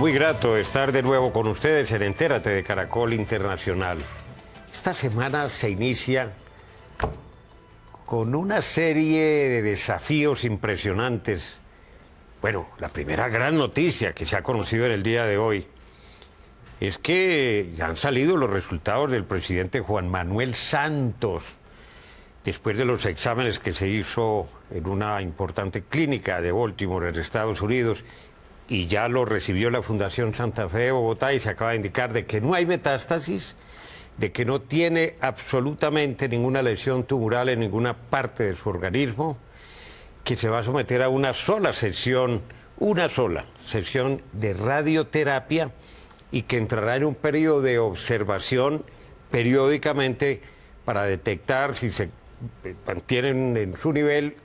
muy grato estar de nuevo con ustedes en Entérate de Caracol Internacional. Esta semana se inicia con una serie de desafíos impresionantes. Bueno, la primera gran noticia que se ha conocido en el día de hoy es que ya han salido los resultados del presidente Juan Manuel Santos, después de los exámenes que se hizo en una importante clínica de Baltimore, en Estados Unidos, y ya lo recibió la Fundación Santa Fe de Bogotá, y se acaba de indicar de que no hay metástasis, de que no tiene absolutamente ninguna lesión tumoral en ninguna parte de su organismo, que se va a someter a una sola sesión de radioterapia, y que entrará en un periodo de observación periódicamente para detectar si se mantienen en su nivel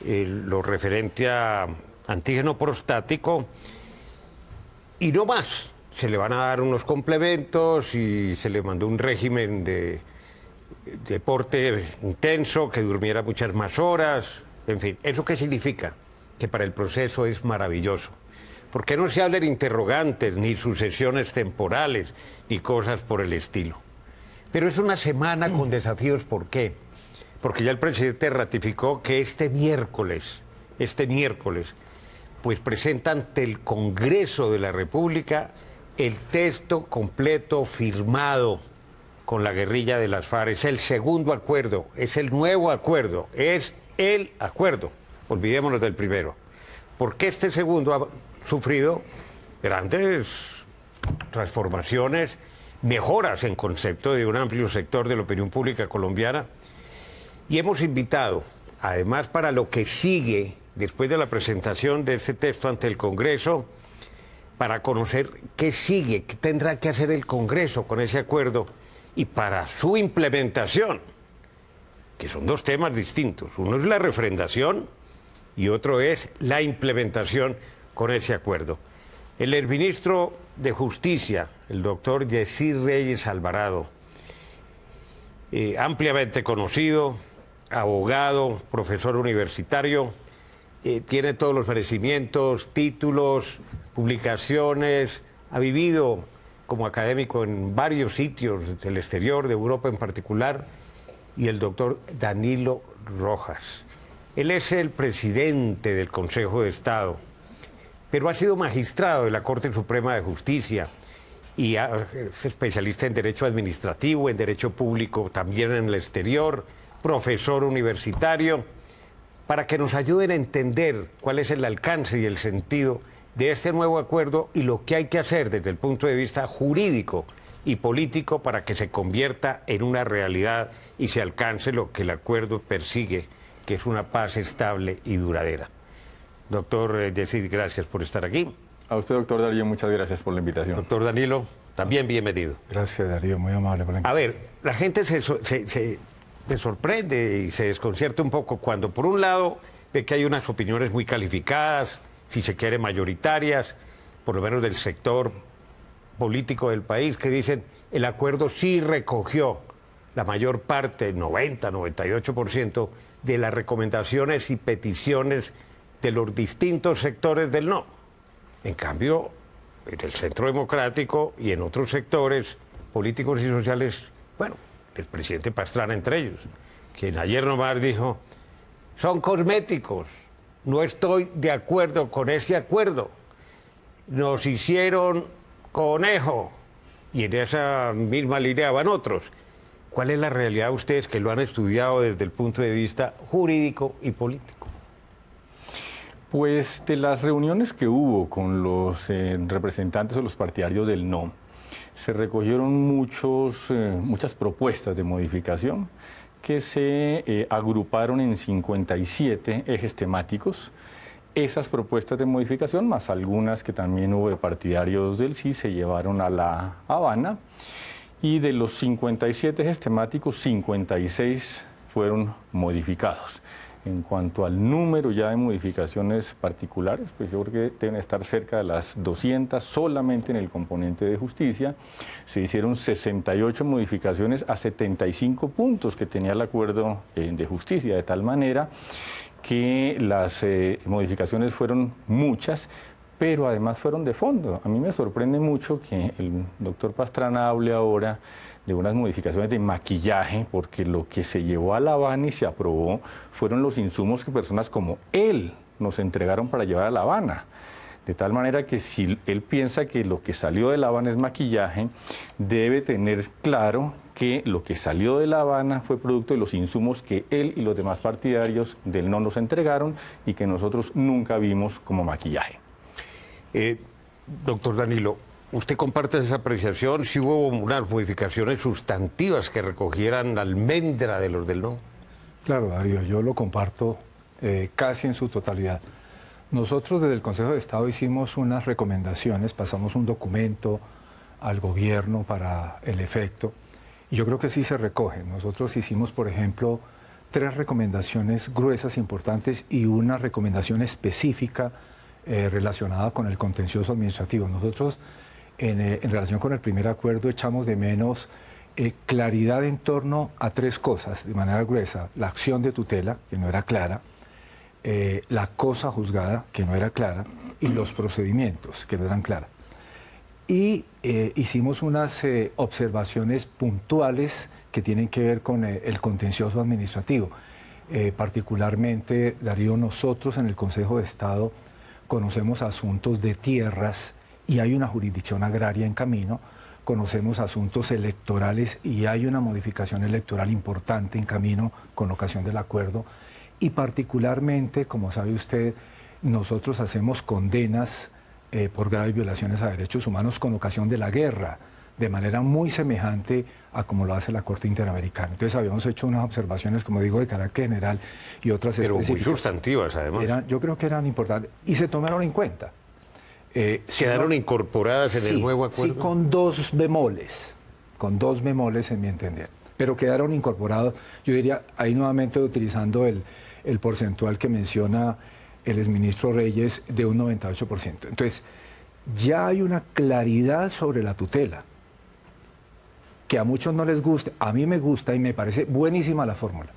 lo referente a antígeno prostático, y no más. Se le van a dar unos complementos y se le mandó un régimen de deporte intenso, que durmiera muchas más horas, en fin. ¿Eso qué significa? Que para el proceso es maravilloso. ¿Por qué no se hablan interrogantes, ni sucesiones temporales, ni cosas por el estilo? Pero es una semana con desafíos. ¿Por qué? Porque ya el presidente ratificó que este miércoles, pues presenta ante el Congreso de la República el texto completo firmado con la guerrilla de las FARC. Es el segundo acuerdo, es el nuevo acuerdo, es el acuerdo. Olvidémonos del primero. Porque este segundo ha sufrido grandes transformaciones, mejoras en concepto de un amplio sector de la opinión pública colombiana, y hemos invitado, además, para lo que sigue después de la presentación de este texto ante el Congreso, para conocer qué sigue, qué tendrá que hacer el Congreso con ese acuerdo, y para su implementación, que son dos temas distintos. Uno es la refrendación y otro es la implementación con ese acuerdo. El exministro de Justicia, el doctor Yesid Reyes Alvarado, ampliamente conocido, abogado, profesor universitario, tiene todos los merecimientos, títulos, publicaciones, ha vivido como académico en varios sitios del exterior, de Europa en particular, y el doctor Danilo Rojas. Él es el presidente del Consejo de Estado, pero ha sido magistrado de la Corte Suprema de Justicia y es especialista en Derecho Administrativo, en Derecho Público, también en el exterior, profesor universitario, para que nos ayuden a entender cuál es el alcance y el sentido de este nuevo acuerdo y lo que hay que hacer desde el punto de vista jurídico y político para que se convierta en una realidad y se alcance lo que el acuerdo persigue, que es una paz estable y duradera. Doctor Yesid, gracias por estar aquí. A usted, doctor Darío, muchas gracias por la invitación. Doctor Danilo, también bienvenido. Gracias, Darío, muy amable por la invitación. A ver, la gente se sorprende y se desconcierta un poco cuando, por un lado, ve que hay unas opiniones muy calificadas, si se quiere mayoritarias, por lo menos del sector político del país, que dicen el acuerdo sí recogió la mayor parte, 90, 98%, de las recomendaciones y peticiones de los distintos sectores del no. En cambio, en el Centro Democrático y en otros sectores políticos y sociales, bueno, el presidente Pastrana entre ellos, quien ayer nomás dijo, son cosméticos, no estoy de acuerdo con ese acuerdo, nos hicieron conejo, y en esa misma línea van otros. ¿Cuál es la realidad de ustedes que lo han estudiado desde el punto de vista jurídico y político? Pues de las reuniones que hubo con los representantes o los partidarios del no, se recogieron muchas propuestas de modificación que se agruparon en 57 ejes temáticos. Esas propuestas de modificación, más algunas que también hubo de partidarios del sí, se llevaron a La Habana, y de los 57 ejes temáticos, 56 fueron modificados. En cuanto al número ya de modificaciones particulares, pues yo creo que deben estar cerca de las 200 solamente en el componente de justicia. Se hicieron 68 modificaciones a 75 puntos que tenía el acuerdo de justicia, de tal manera que las modificaciones fueron muchas, pero además fueron de fondo. A mí me sorprende mucho que el doctor Pastrana hable ahora de unas modificaciones de maquillaje, porque lo que se llevó a La Habana y se aprobó fueron los insumos que personas como él nos entregaron para llevar a La Habana. De tal manera que si él piensa que lo que salió de La Habana es maquillaje, debe tener claro que lo que salió de La Habana fue producto de los insumos que él y los demás partidarios del no nos entregaron y que nosotros nunca vimos como maquillaje. Doctor Danilo, ¿usted comparte esa apreciación? ¿Si hubo unas modificaciones sustantivas que recogieran la almendra de los del no? Claro, Darío, yo lo comparto casi en su totalidad. Nosotros desde el Consejo de Estado hicimos unas recomendaciones, pasamos un documento al gobierno para el efecto, y yo creo que sí se recoge. Nosotros hicimos, por ejemplo, 3 recomendaciones gruesas, importantes, y una recomendación específica relacionada con el contencioso administrativo. Nosotros, en relación con el primer acuerdo, echamos de menos claridad en torno a 3 cosas, de manera gruesa: la acción de tutela, que no era clara, la cosa juzgada, que no era clara, y los procedimientos, que no eran claros. Y hicimos unas observaciones puntuales que tienen que ver con el contencioso administrativo. Particularmente, Darío, nosotros en el Consejo de Estado conocemos asuntos de tierras y hay una jurisdicción agraria en camino, conocemos asuntos electorales y hay una modificación electoral importante en camino con ocasión del acuerdo, y particularmente, como sabe usted, nosotros hacemos condenas por graves violaciones a derechos humanos con ocasión de la guerra, de manera muy semejante a como lo hace la Corte Interamericana. Entonces habíamos hecho unas observaciones, como digo, de carácter general y otras específicas. Pero muy sustantivas, además. Yo creo que eran importantes y se tomaron en cuenta. ¿Quedaron incorporadas en el nuevo acuerdo? Sí, con 2 bemoles, en mi entender, pero quedaron incorporados, yo diría, ahí nuevamente utilizando el porcentual que menciona el exministro Reyes, de un 98%. Entonces, ya hay una claridad sobre la tutela, que a muchos no les gusta, a mí me gusta y me parece buenísima la fórmula.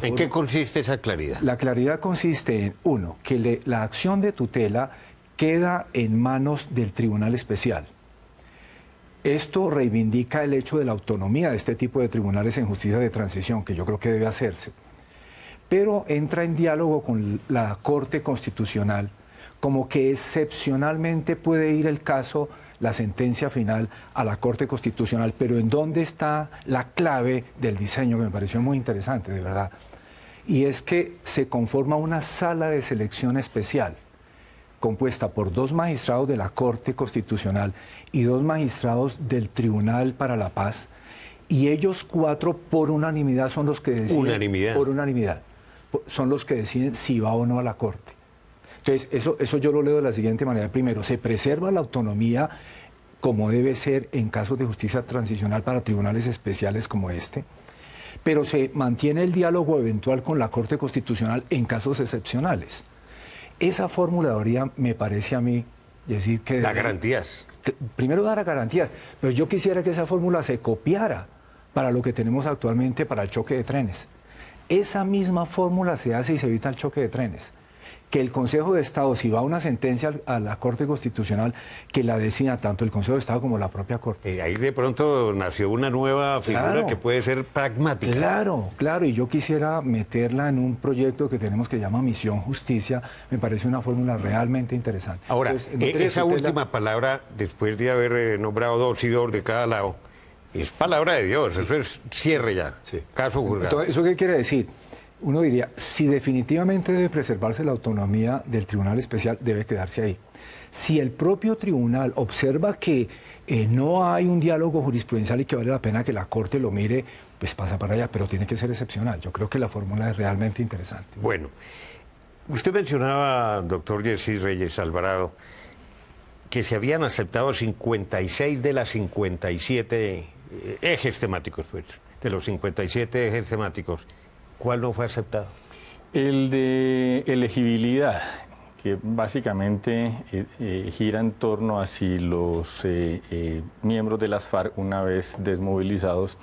¿En qué consiste esa claridad? La claridad consiste en, 1, que la acción de tutela queda en manos del Tribunal Especial. Esto reivindica el hecho de la autonomía de este tipo de tribunales en justicia de transición, que yo creo que debe hacerse. Pero entra en diálogo con la Corte Constitucional, como que excepcionalmente puede ir el caso, la sentencia final, a la Corte Constitucional. Pero ¿en dónde está la clave del diseño? Que me pareció muy interesante, de verdad. Y es que se conforma una sala de selección especial, compuesta por 2 magistrados de la Corte Constitucional y 2 magistrados del Tribunal para la Paz, y ellos 4 por unanimidad son los que deciden. ¿Unanimidad? Por unanimidad. Son los que deciden si va o no a la Corte. Entonces, eso yo lo leo de la siguiente manera. Primero, se preserva la autonomía como debe ser en casos de justicia transicional para tribunales especiales como este, pero se mantiene el diálogo eventual con la Corte Constitucional en casos excepcionales. Esa fórmula me parece a mí decir que... Da garantías. Primero dar garantías, pero yo quisiera que esa fórmula se copiara para lo que tenemos actualmente para el choque de trenes. Esa misma fórmula se hace y se evita el choque de trenes. Que el Consejo de Estado, si va una sentencia a la Corte Constitucional, que la decida tanto el Consejo de Estado como la propia Corte. Ahí de pronto nació una nueva figura que puede ser pragmática. Claro, claro, y yo quisiera meterla en un proyecto que tenemos que se llama Misión Justicia. Me parece una fórmula realmente interesante. Ahora, esa última palabra, después de haber nombrado 2 y 2 de cada lado, es palabra de Dios, sí. Eso es cierre ya, sí. Caso juzgado. Entonces, ¿eso qué quiere decir? Uno diría, si definitivamente debe preservarse la autonomía del Tribunal Especial, debe quedarse ahí. Si el propio tribunal observa que no hay un diálogo jurisprudencial y que vale la pena que la Corte lo mire, pues pasa para allá, pero tiene que ser excepcional. Yo creo que la fórmula es realmente interesante. Bueno, usted mencionaba, doctor Jessy Reyes Alvarado, que se habían aceptado 56 de las 57 ejes temáticos, pues, de los 57 ejes temáticos. ¿Cuál no fue aceptado? El de elegibilidad, que básicamente gira en torno a si los miembros de las FARC, una vez desmovilizados,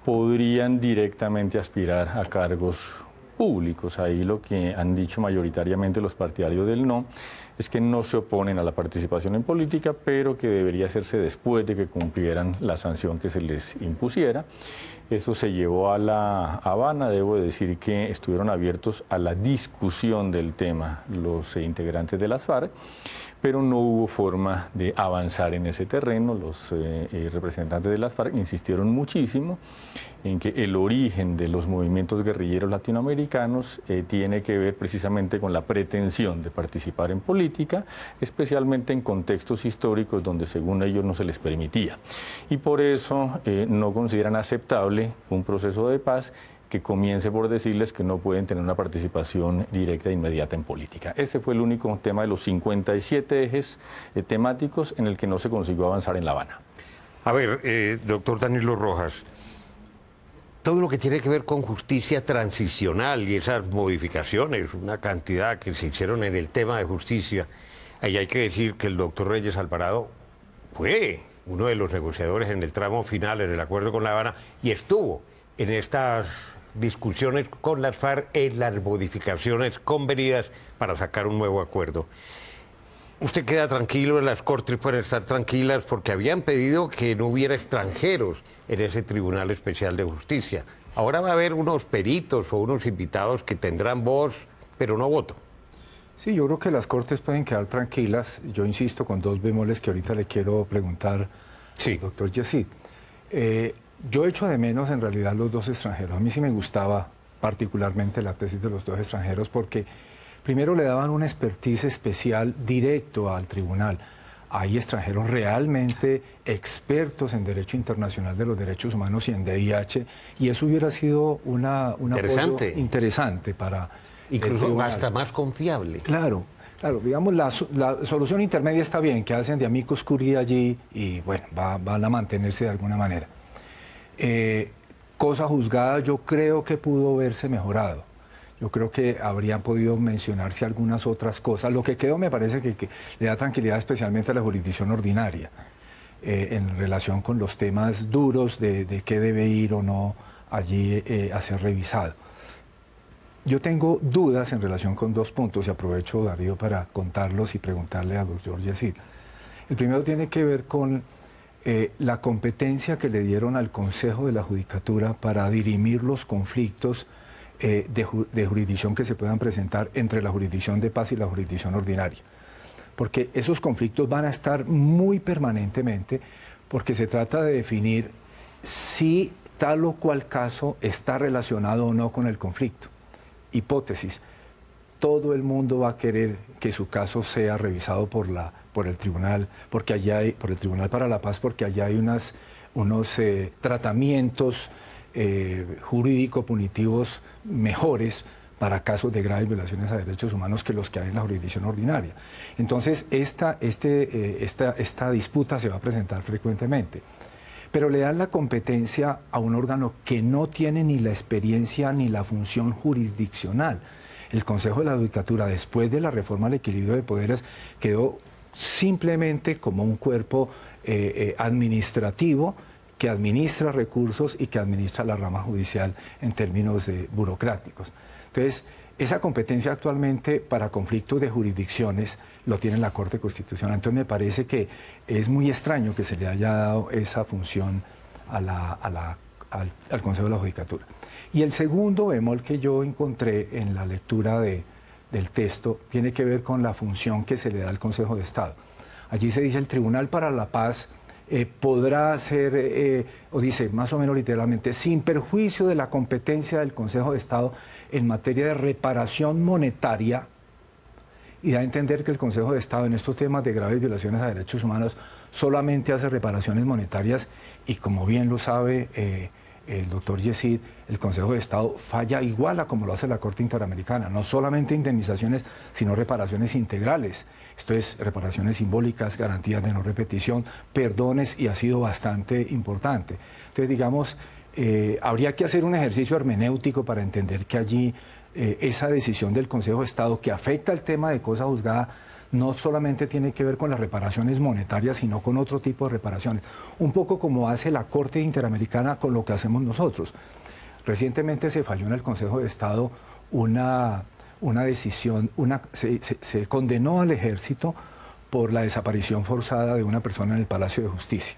podrían directamente aspirar a cargos públicos. Ahí lo que han dicho mayoritariamente los partidarios del no es que no se oponen a la participación en política, pero que debería hacerse después de que cumplieran la sanción que se les impusiera. Eso se llevó a La Habana. Debo decir que estuvieron abiertos a la discusión del tema los integrantes de las FARC, pero no hubo forma de avanzar en ese terreno. Los representantes de las FARC insistieron muchísimo en que el origen de los movimientos guerrilleros latinoamericanos tiene que ver precisamente con la pretensión de participar en política, especialmente en contextos históricos donde según ellos no se les permitía. Y por eso no consideran aceptable un proceso de paz que comience por decirles que no pueden tener una participación directa e inmediata en política. Ese fue el único tema de los 57 ejes temáticos en el que no se consiguió avanzar en La Habana. A ver, doctor Danilo Rojas, todo lo que tiene que ver con justicia transicional y esas modificaciones, una cantidad que se hicieron en el tema de justicia, ahí hay que decir que el doctor Reyes Alvarado fue uno de los negociadores en el tramo final, en el acuerdo con La Habana, y estuvo en estas discusiones con las FARC en las modificaciones convenidas para sacar un nuevo acuerdo. Usted queda tranquilo, las Cortes pueden estar tranquilas porque habían pedido que no hubiera extranjeros en ese Tribunal Especial de Justicia. Ahora va a haber unos peritos o unos invitados que tendrán voz, pero no voto. Sí, yo creo que las Cortes pueden quedar tranquilas. Yo insisto con dos bemoles que ahorita le quiero preguntar al doctor Yesid. Yo echo de menos en realidad los dos extranjeros. A mí sí me gustaba particularmente la tesis de los dos extranjeros porque primero le daban un expertise especial directo al tribunal. Hay extranjeros realmente expertos en Derecho Internacional de los Derechos Humanos y en DIH, y eso hubiera sido una interesante para incluso hasta más confiable. Claro, claro, digamos, la solución intermedia está bien, que hacen de amicus curiae allí y bueno, van a mantenerse de alguna manera. Cosa juzgada yo creo que pudo verse mejorado. Yo creo que habrían podido mencionarse algunas otras cosas. Lo que quedó me parece que le da tranquilidad especialmente a la jurisdicción ordinaria en relación con los temas duros de qué debe ir o no allí a ser revisado. Yo tengo dudas en relación con dos puntos y aprovecho, Darío, para contarlos y preguntarle al doctor Yesid. El primero tiene que ver con la competencia que le dieron al Consejo de la Judicatura para dirimir los conflictos de jurisdicción que se puedan presentar entre la jurisdicción de paz y la jurisdicción ordinaria. Porque esos conflictos van a estar muy permanentemente, porque se trata de definir si tal o cual caso está relacionado o no con el conflicto. Hipótesis: todo el mundo va a querer que su caso sea revisado por el tribunal, porque allá hay, por el Tribunal para la Paz, porque allá hay unos tratamientos jurídico-punitivos mejores para casos de graves violaciones a derechos humanos que los que hay en la jurisdicción ordinaria. Entonces, esta disputa se va a presentar frecuentemente. Pero le dan la competencia a un órgano que no tiene ni la experiencia ni la función jurisdiccional. El Consejo de la Judicatura, después de la reforma al equilibrio de poderes, quedó simplemente como un cuerpo administrativo que administra recursos y que administra la rama judicial en términos burocráticos. Entonces, esa competencia actualmente para conflictos de jurisdicciones lo tiene la Corte Constitucional. Entonces me parece que es muy extraño que se le haya dado esa función al Consejo de la Judicatura. Y el segundo bemol que yo encontré en la lectura del texto tiene que ver con la función que se le da al Consejo de Estado. Allí se dice: el Tribunal para la Paz podrá hacer, o dice más o menos literalmente, sin perjuicio de la competencia del Consejo de Estado en materia de reparación monetaria, y da a entender que el Consejo de Estado en estos temas de graves violaciones a derechos humanos solamente hace reparaciones monetarias, y como bien lo sabe el doctor Yesid, el Consejo de Estado falla igual a como lo hace la Corte Interamericana, no solamente indemnizaciones, sino reparaciones integrales. Esto es reparaciones simbólicas, garantías de no repetición, perdones, y ha sido bastante importante. Entonces, digamos, habría que hacer un ejercicio hermenéutico para entender que allí esa decisión del Consejo de Estado que afecta el tema de cosa juzgada no solamente tiene que ver con las reparaciones monetarias, sino con otro tipo de reparaciones. Un poco como hace la Corte Interamericana con lo que hacemos nosotros. Recientemente se falló en el Consejo de Estado una decisión, se condenó al ejército por la desaparición forzada de una persona en el Palacio de Justicia.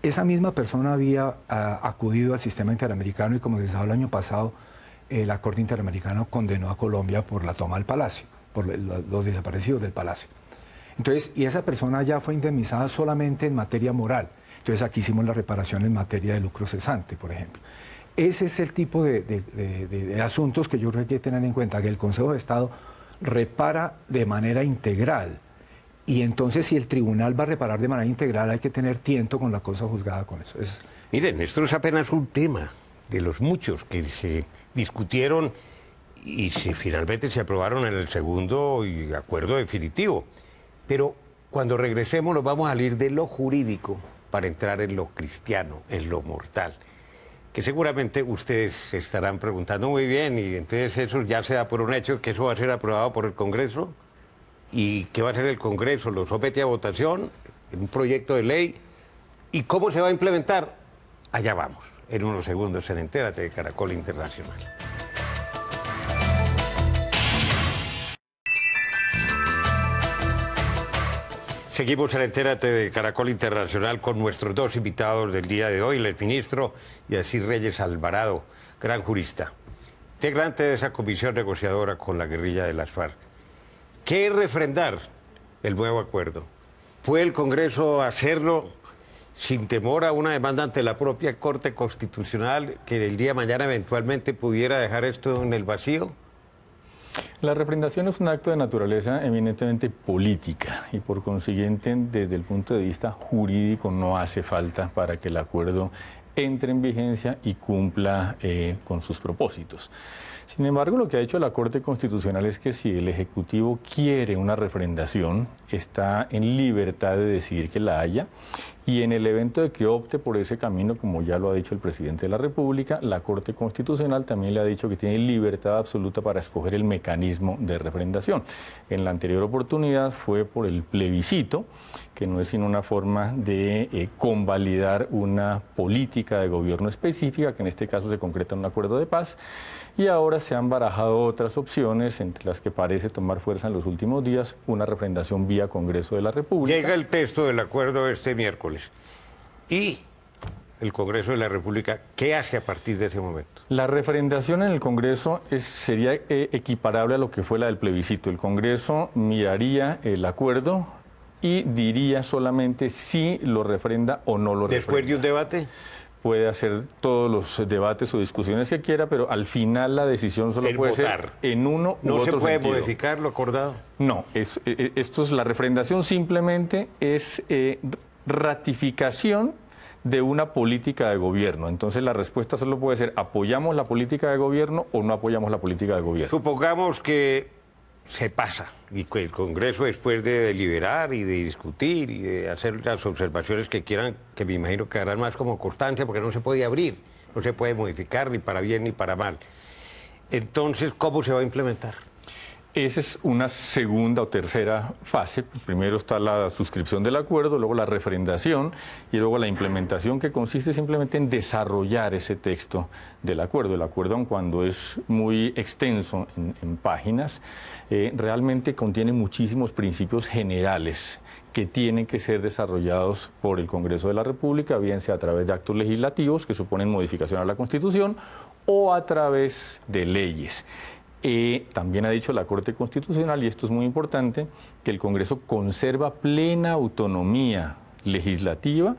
Esa misma persona había acudido al sistema interamericano y, como se sabe, el año pasado la Corte Interamericana condenó a Colombia por la toma del Palacio, por los desaparecidos del Palacio. Entonces, y esa persona ya fue indemnizada solamente en materia moral. Entonces, aquí hicimos la reparación en materia de lucro cesante, por ejemplo. Ese es el tipo de asuntos que yo creo que hay que tener en cuenta, que el Consejo de Estado repara de manera integral. Y entonces, si el tribunal va a reparar de manera integral, hay que tener tiento con la cosa juzgada con eso. Miren, esto es apenas un tema de los muchos que se discutieron y finalmente se aprobaron en el segundo acuerdo definitivo. Pero cuando regresemos nos vamos a salir de lo jurídico para entrar en lo cristiano, en lo mortal, que seguramente ustedes se estarán preguntando muy bien, y entonces eso ya se da por un hecho, que eso va a ser aprobado por el Congreso. ¿Y qué va a hacer el Congreso? ¿Lo somete a votación en un proyecto de ley? ¿Y cómo se va a implementar? Allá vamos, en unos segundos en Entérate de Caracol Internacional. Seguimos en Entérate de Caracol Internacional con nuestros dos invitados del día de hoy, el exministro Yacir Reyes Alvarado, gran jurista, integrante de esa comisión negociadora con la guerrilla de las FARC. ¿Qué es refrendar el nuevo acuerdo? ¿Puede el Congreso hacerlo sin temor a una demanda ante la propia Corte Constitucional que el día de mañana eventualmente pudiera dejar esto en el vacío? La refrendación es un acto de naturaleza eminentemente política y por consiguiente desde el punto de vista jurídico no hace falta para que el acuerdo entre en vigencia y cumpla con sus propósitos. Sin embargo, lo que ha hecho la Corte Constitucional es que si el Ejecutivo quiere una refrendación, está en libertad de decidir que la haya, y en el evento de que opte por ese camino, como ya lo ha dicho el presidente de la República, la Corte Constitucional también le ha dicho que tiene libertad absoluta para escoger el mecanismo de refrendación. En la anterior oportunidad fue por el plebiscito, que no es sino una forma de convalidar una política de gobierno específica, que en este caso se concreta en un acuerdo de paz, y ahora se han barajado otras opciones, entre las que parece tomar fuerza en los últimos días una refrendación vía Congreso de la República. Llega el texto del acuerdo este miércoles y el Congreso de la República, ¿qué hace a partir de ese momento? La refrendación en el Congreso sería equiparable a lo que fue la del plebiscito. El Congreso miraría el acuerdo y diría solamente si lo refrenda o no lo refrenda. ¿Después de un debate? Puede hacer todos los debates o discusiones que quiera, pero al final la decisión solo puede ser en uno u otro sentido. ¿No se puede modificar lo acordado? No, la refrendación simplemente es ratificación de una política de gobierno. Entonces la respuesta solo puede ser apoyamos la política de gobierno o no apoyamos la política de gobierno. Supongamos que se pasa y que el Congreso, después de deliberar y de discutir y de hacer las observaciones que quieran, que me imagino que harán más como constancia, porque no se puede abrir, no se puede modificar ni para bien ni para mal. Entonces, ¿cómo se va a implementar? Esa es una segunda o tercera fase. Primero está la suscripción del acuerdo, luego la refrendación y luego la implementación, que consiste simplemente en desarrollar ese texto del acuerdo. El acuerdo, aun cuando es muy extenso en páginas, realmente contiene muchísimos principios generales que tienen que ser desarrollados por el Congreso de la República, bien sea a través de actos legislativos que suponen modificación a la Constitución o a través de leyes. También ha dicho la Corte Constitucional, y esto es muy importante, que el Congreso conserva plena autonomía legislativa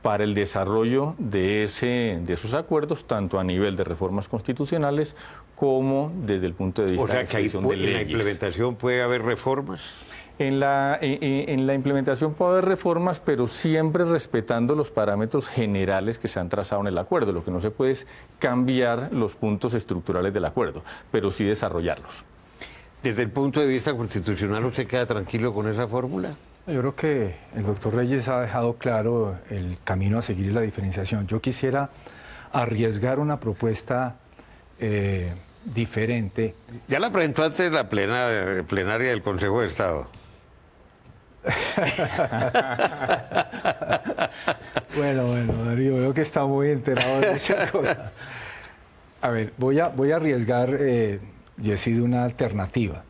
para el desarrollo de esos acuerdos, tanto a nivel de reformas constitucionales como desde el punto de vista de expresión de leyes. ¿En la implementación puede haber reformas? En la implementación puede haber reformas, pero siempre respetando los parámetros generales que se han trazado en el acuerdo. Lo que no se puede es cambiar los puntos estructurales del acuerdo, pero sí desarrollarlos. Desde el punto de vista constitucional, ¿usted queda tranquilo con esa fórmula? Yo creo que el doctor Reyes ha dejado claro el camino a seguir y la diferenciación. Yo quisiera arriesgar una propuesta diferente. Ya la presentó antes de la plenaria del Consejo de Estado. Bueno, Darío, veo que está muy enterado de muchas cosas. A ver, voy a arriesgar y he sido una alternativa,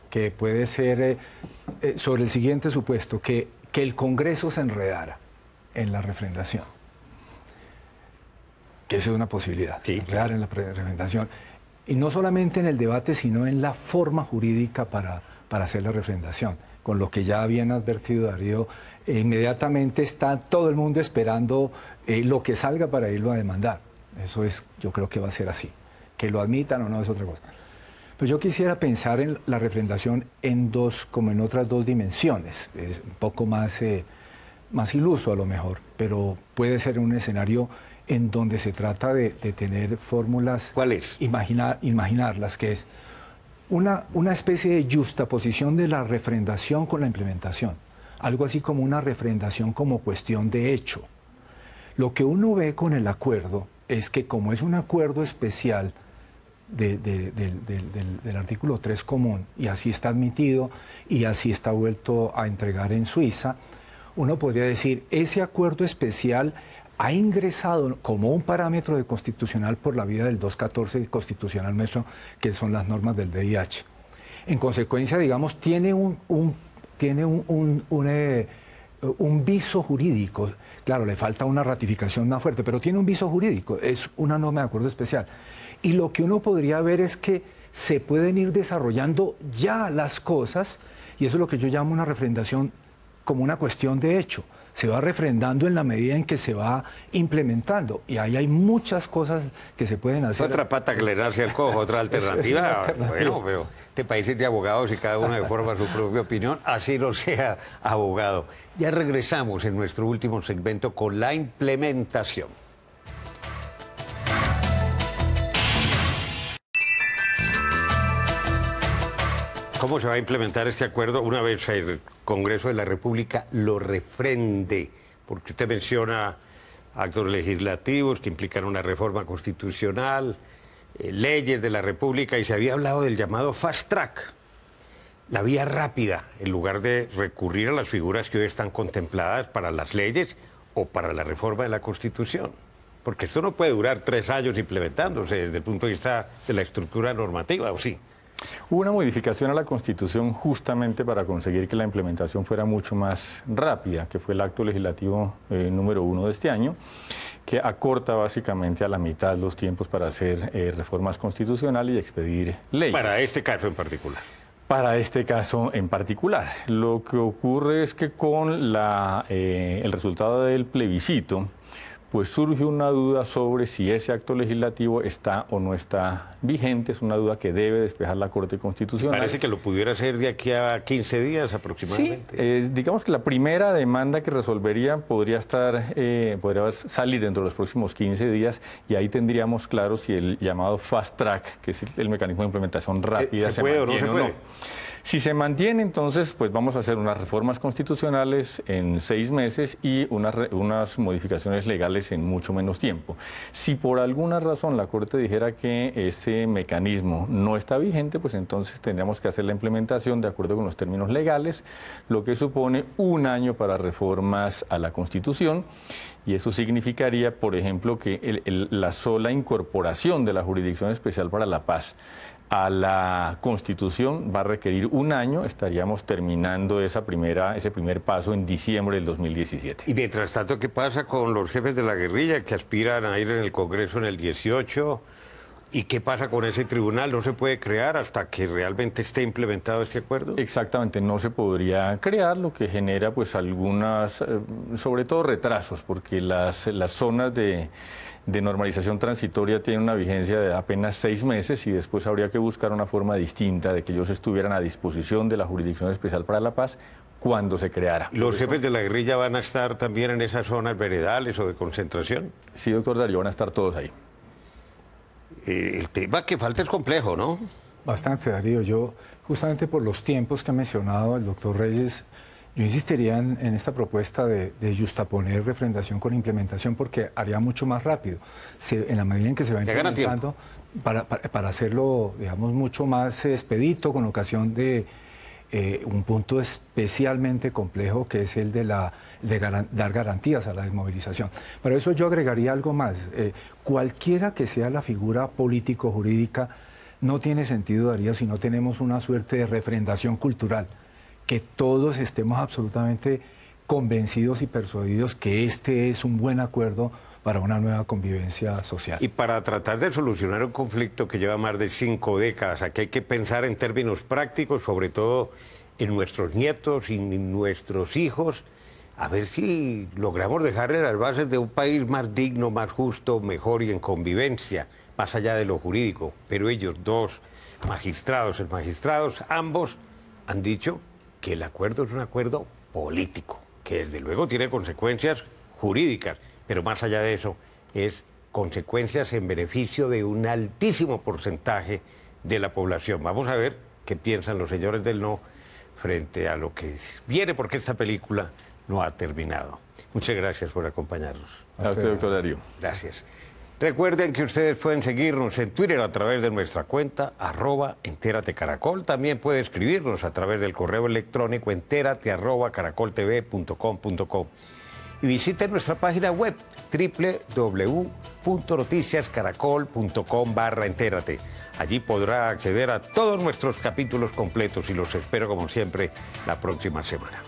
que puede ser sobre el siguiente supuesto, que el Congreso se enredara en la refrendación, que esa es una posibilidad, sí, enredar en la refrendación, y no solamente en el debate, sino en la forma jurídica para hacer la refrendación, con lo que ya habían advertido Darío, inmediatamente está todo el mundo esperando lo que salga para irlo a demandar. Eso es, yo creo que va a ser así, que lo admitan o no es otra cosa. Pues yo quisiera pensar en la refrendación en como en otras dos dimensiones, es un poco más iluso a lo mejor, pero puede ser un escenario en donde se trata de tener fórmulas. ¿Cuál es? Imaginarlas, que es una especie de justaposición de la refrendación con la implementación, algo así como una refrendación como cuestión de hecho. Lo que uno ve con el acuerdo es que como es un acuerdo especial del artículo 3 común, y así está admitido y así está vuelto a entregar en Suiza, uno podría decir, ese acuerdo especial ha ingresado como un parámetro de constitucional por la vía del 214 constitucional nuestro, que son las normas del DIH. En consecuencia, digamos, tiene un viso jurídico. Claro, le falta una ratificación más fuerte, pero tiene un viso jurídico, es una norma de acuerdo especial. Y lo que uno podría ver es que se pueden ir desarrollando ya las cosas, y eso es lo que yo llamo una refrendación como una cuestión de hecho. Se va refrendando en la medida en que se va implementando, y ahí hay muchas cosas que se pueden hacer. Otra pata que le nace al cojo, otra alternativa. Bueno, pero este país es de abogados y cada uno de forma su propia opinión, así no sea abogado. Ya regresamos en nuestro último segmento con la implementación. ¿Cómo se va a implementar este acuerdo una vez el Congreso de la República lo refrende? Porque usted menciona actos legislativos que implican una reforma constitucional, leyes de la República, y se había hablado del llamado fast track, la vía rápida, en lugar de recurrir a las figuras que hoy están contempladas para las leyes o para la reforma de la Constitución. Porque esto no puede durar 3 años implementándose desde el punto de vista de la estructura normativa, ¿o sí? Hubo una modificación a la Constitución justamente para conseguir que la implementación fuera mucho más rápida, que fue el acto legislativo número 1 de este año, que acorta básicamente a la mitad los tiempos para hacer reformas constitucionales y expedir leyes. Para este caso en particular. Para este caso en particular. Lo que ocurre es que con el resultado del plebiscito, pues surge una duda sobre si ese acto legislativo está o no está vigente. Es una duda que debe despejar la Corte Constitucional. Parece que lo pudiera hacer de aquí a 15 días aproximadamente. Sí, digamos que la primera demanda que resolvería podría salir dentro de los próximos 15 días, y ahí tendríamos claro si el llamado fast track, que es el mecanismo de implementación rápida, ¿se puede mantiene o no se puede? Si se mantiene, entonces, pues vamos a hacer unas reformas constitucionales en 6 meses y unas modificaciones legales en mucho menos tiempo. Si por alguna razón la Corte dijera que ese mecanismo no está vigente, pues entonces tendríamos que hacer la implementación de acuerdo con los términos legales, lo que supone 1 año para reformas a la Constitución. Y eso significaría, por ejemplo, que la sola incorporación de la Jurisdicción Especial para la Paz a la Constitución va a requerir 1 año. Estaríamos terminando ese primer paso en diciembre del 2017. Y mientras tanto, ¿qué pasa con los jefes de la guerrilla que aspiran a ir en el Congreso en el 18? ¿Y qué pasa con ese tribunal? ¿No se puede crear hasta que realmente esté implementado este acuerdo? Exactamente, no se podría crear, lo que genera pues algunas, sobre todo retrasos, porque las zonas de normalización transitoria tienen una vigencia de apenas 6 meses, y después habría que buscar una forma distinta de que ellos estuvieran a disposición de la Jurisdicción Especial para la Paz cuando se creara. ¿Los jefes de la guerrilla van a estar también en esas zonas veredales o de concentración? Sí, doctor Darío, van a estar todos ahí. El tema que falta es complejo, ¿no? Bastante, Darío. Yo, justamente por los tiempos que ha mencionado el doctor Reyes, yo insistiría en esta propuesta de justaponer refrendación con implementación, porque haría mucho más rápido. En la medida en que se va implementando, para hacerlo, digamos, mucho más expedito, con ocasión de un punto especialmente complejo, que es el de dar garantías a la desmovilización. Para eso yo agregaría algo más. Cualquiera que sea la figura político-jurídica, no tiene sentido, Darío, si no tenemos una suerte de refrendación cultural, que todos estemos absolutamente convencidos y persuadidos que este es un buen acuerdo para una nueva convivencia social. Y para tratar de solucionar un conflicto que lleva más de 5 décadas, aquí hay que pensar en términos prácticos, sobre todo en nuestros nietos y en nuestros hijos, a ver si logramos dejarle las bases de un país más digno, más justo, mejor y en convivencia, más allá de lo jurídico. Pero ellos dos magistrados, ambos han dicho que el acuerdo es un acuerdo político, que desde luego tiene consecuencias jurídicas, pero más allá de eso es consecuencias en beneficio de un altísimo porcentaje de la población. Vamos a ver qué piensan los señores del no frente a lo que viene, porque esta película no ha terminado. Muchas gracias por acompañarnos. A usted, doctor Darío. Gracias. Recuerden que ustedes pueden seguirnos en Twitter a través de nuestra cuenta @entératecaracol. También puede escribirnos a través del correo electrónico entérate@caracoltv.com.co. Y visiten nuestra página web www.noticiascaracol.com/entérate. Allí podrá acceder a todos nuestros capítulos completos y los espero como siempre la próxima semana.